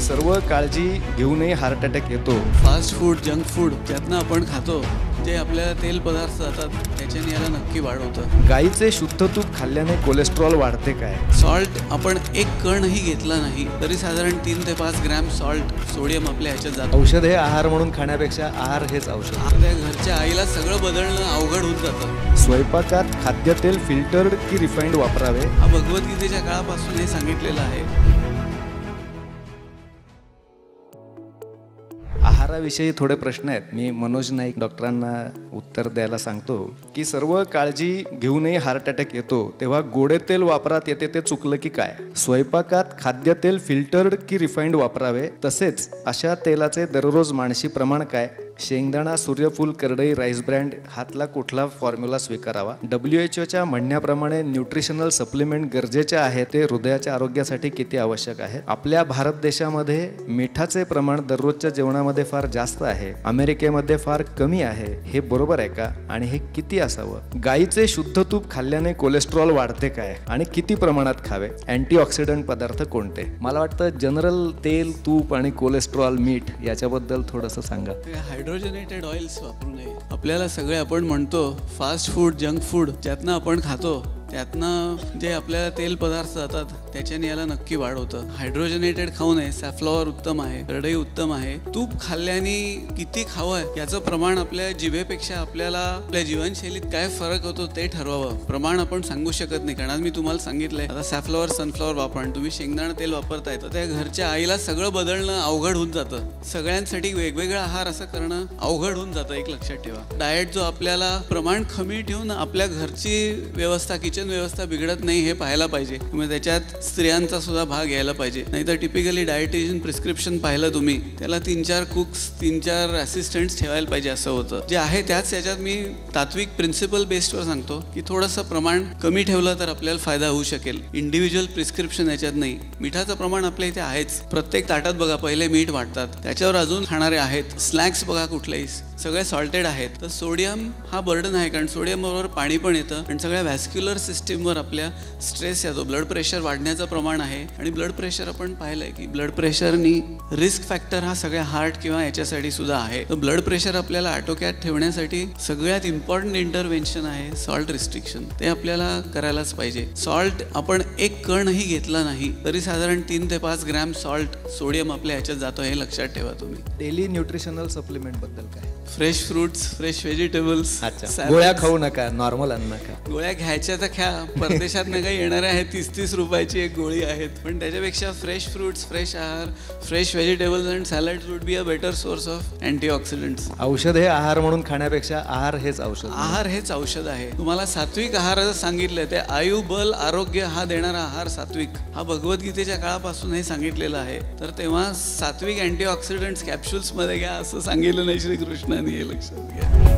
की सर्व काळजी घेऊनही हार्ट अटॅक येतो. फास्ट फूड, जंक फूड ज्यातनं आपण खातो, जे आपल्याला तेल पदार्थ जातात त्याच्याने याला नक्की वाढवतं. गाईचे शुद्ध तूप खाल्ल्याने कोलेस्ट्रॉल वाढते काय? सॉल्ट आपण एक कणही घेतला नाही तरी साधारण 3 ते 5 ग्रॅम सॉल्ट, सोडियम आपल्या ह्याच्यात जातं. औषध हे आहार म्हणून खाण्यापेक्षा आहार हेच औषध. आपल्या घरच्या आईला सगळं बदलणं अवघड होऊन जातं. स्वयंपाकात खाद्यतेल फिल्टर्ड की रिफाइंड वापरावे? हा भगवद्गीतेच्या काळापासून हे सांगितलेलं आहे. आहाराविषयी थोडे प्रश्न आहेत. मी मनोज नाईक डॉक्टरांना उत्तर द्यायला सांगतो की सर्व काळजी घेऊनही हार्ट अटॅक येतो तेव्हा गोडे तेल वापरात येते ते चुकलं की काय? स्वयंपाकात खाद्यतेल फिल्टर्ड की रिफाइंड वापरावे? तसेच अशा तेलाचे दररोज मानसी प्रमाण काय? शेंगदाणा, सूर्यफूल, करडई, राईस ब्रँड हातला कुठला फॉर्म्युला स्वीकारावा? WHO म्हणण्याप्रमाणे न्यूट्रिशनल सप्लिमेंट गरजेचे आहे ते हृदयाच्या आरोग्यासाठी किती आवश्यक आहे? आपल्या भारत देशामध्ये मिठाचे प्रमाण दररोजच्या जेवणामध्ये फार जास्त आहे, अमेरिकेमध्ये फार कमी आहे. हे बरोबर आहे का आणि हे किती असावं? गाईचे शुद्ध तूप खाल्ल्याने कोलेस्ट्रॉल वाढते काय आणि किती प्रमाणात खावे? अँटीऑक्सिडंट पदार्थ कोणते? मला वाटतं जनरल तेल, तूप आणि कोलेस्ट्रॉल, मीठ याच्याबद्दल थोडंसं सांगा. हायड्रोजनेटेड ऑइल्स वापरू नये. आपल्याला सगळे आपण म्हणतो फास्ट फूड, जंक फूड ज्यातनं आपण खातो त्यातनं जे आपल्याला तेल पदार्थ जातात त्याच्याने याला नक्की वाढवतं. हायड्रोजनेटेड खाऊ नये. सॅफ्लॉवर उत्तम आहे, करडई उत्तम आहे. तूप खाल्ल्याने किती खावं याचं प्रमाण आपल्या जिभेपेक्षा आपल्याला आपल्या जीवनशैलीत काय फरक होतो ते ठरवावं. प्रमाण आपण सांगू शकत नाही, कारण आज मी तुम्हाला सांगितलंय आता सॅफ्लॉवर, सनफ्लॉवर वापरा. तुम्ही शेंगदाणा तेल वापरताय तर त्या घरच्या आईला सगळं बदलणं अवघड होऊन जातं. सगळ्यांसाठी वेगवेगळा आहार असं करणं अवघड होऊन जातं. एक लक्षात ठेवा, डाएट जो आपल्याला प्रमाण कमी ठेवून आपल्या घरची व्यवस्था, किचन व्यवस्था बिघडत नाही हे पाहायला पाहिजे. तुम्ही त्याच्यात स्त्रियांचा सुद्धा भाग घ्यायला पाहिजे. नाहीतर टिपिकली डायटिशियन प्रिस्क्रिप्शन पाहिलं तुम्ही, त्याला 3-4 कुक्स, 3-4 असिस्टंट्स ठेवायला पाहिजे असं होतं. जे आहे त्याच याच्यात मी तात्विक प्रिन्सिपल बेस्डवर सांगतो की थोडंसं प्रमाण कमी ठेवलं तर आपल्याला फायदा होऊ शकेल. इंडिव्हिज्युअल प्रिस्क्रिप्शन याच्यात नाही. मिठाचं प्रमाण आपल्या इथे आहेच. प्रत्येक ताटात बघा पहिले मीठ वाटतात, त्याच्यावर अजून खाणारे आहेत. स्नॅक्स बघा कुठलेही सगळे सॉल्टेड आहेत. तर सोडियम हा बर्डन आहे, कारण सोडियम बरोबर पाणी पण येतं आणि सगळ्या व्हॅस्क्युलर सिस्टीमवर आपल्या स्ट्रेस येतो. ब्लड प्रेशर वाढण्याचं प्रमाण आहे आणि ब्लड प्रेशर आपण पाहिलंय की ब्लड प्रेशरनी रिस्क फॅक्टर हा सगळ्या हार्ट किंवा याच्यासाठी सुद्धा आहे. तर ब्लड प्रेशर आपल्याला आटोक्यात ठेवण्यासाठी सगळ्यात इम्पॉर्टंट इंटरव्हेन्शन आहे सॉल्ट रिस्ट्रिक्शन. ते आपल्याला करायलाच पाहिजे. सॉल्ट आपण एक कणही घेतला नाही तरी साधारण 3 ते 5 ग्रॅम सॉल्ट, सोडियम आपल्या ह्याच्यात जातो हे लक्षात ठेवा तुम्ही. डेली न्यूट्रिशनल सप्लिमेंट बद्दल काय? Fresh fruits, fresh vegetables. गोळ्या खाऊ नका, नॉर्मल अन्न खा. गोळ्या घ्यायच्या तर घ्या. परदेशात नाही काही येणाऱ्या आहेत, 30-30 रुपयाची एक गोळी आहेत. पण त्याच्यापेक्षा फ्रेश फ्रुट्स, फ्रेश आहार, fresh vegetables and salad would be a better source of antioxidants. औषध हे आहार म्हणून खाण्यापेक्षा आहार हेच औषध. आहार हेच औषध आहे. तुम्हाला सात्विक आहार सांगितलंय ते आयु, बल, आरोग्य हा देणारा आहार सात्विक. हा भगवद्गीतेच्या काळापासून हे सांगितलेलं आहे. तर तेव्हा सात्विक अँटीऑक्सिडंट्स कॅप्सूल्स मध्ये घ्या असं सांगितलं नाही श्रीकृष्णाने, हे लक्षात घ्या.